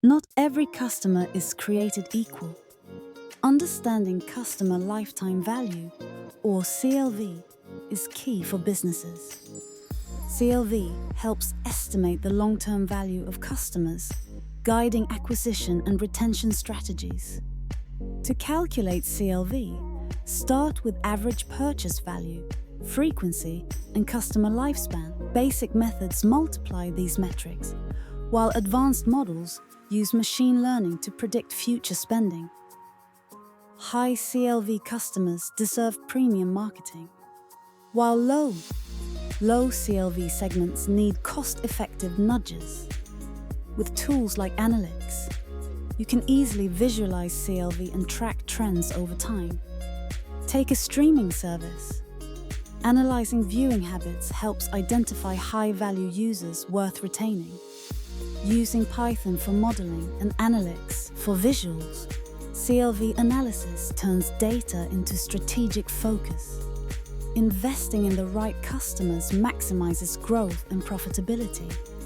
Not every customer is created equal. Understanding customer lifetime value, or CLV, is key for businesses. CLV helps estimate the long-term value of customers, guiding acquisition and retention strategies. To calculate CLV, start with average purchase value, frequency, and customer lifespan. Basic methods multiply these metrics, while advanced models use machine learning to predict future spending. High CLV customers deserve premium marketing, while low CLV segments need cost-effective nudges. With tools like Analytics, you can easily visualize CLV and track trends over time. Take a streaming service. Analyzing viewing habits helps identify high-value users worth retaining. Using Python for modeling and Analytics for visuals, CLV analysis turns data into strategic focus. Investing in the right customers maximizes growth and profitability.